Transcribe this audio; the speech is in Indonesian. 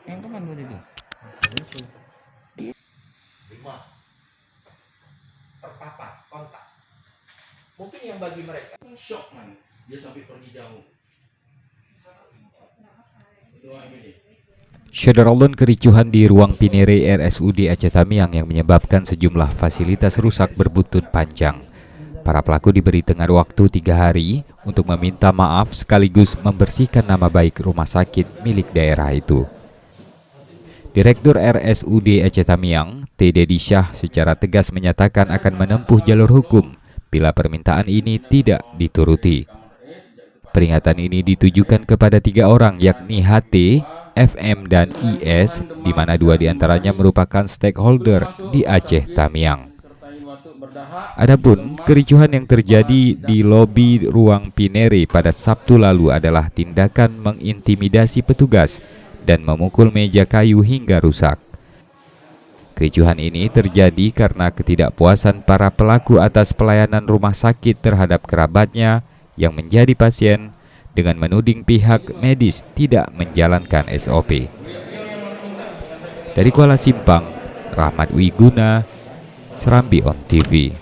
Yang kapan buat itu? 5 terpapar kontak. Mungkin yang bagi mereka shock man, dia sampai pergi jauh. Itu ini. Syederolun kericuhan di ruang Pinere RSUD Aceh Tamiang yang menyebabkan sejumlah fasilitas rusak berbuntut panjang. Para pelaku diberi tenggat waktu 3 hari untuk meminta maaf sekaligus membersihkan nama baik rumah sakit milik daerah itu. Direktur RSUD Aceh Tamiang, T. Dedi Syah, secara tegas menyatakan akan menempuh jalur hukum bila permintaan ini tidak dituruti. Peringatan ini ditujukan kepada 3 orang yakni HT, FM, dan IS, di mana 2 diantaranya merupakan stakeholder di Aceh Tamiang. Adapun kericuhan yang terjadi di lobi ruang Pinere pada Sabtu lalu adalah tindakan mengintimidasi petugas dan memukul meja kayu hingga rusak. Kericuhan ini terjadi karena ketidakpuasan para pelaku atas pelayanan rumah sakit terhadap kerabatnya yang menjadi pasien dengan menuding pihak medis tidak menjalankan SOP. Dari Kuala Simpang, Rahmat Wiguna, Serambi On TV.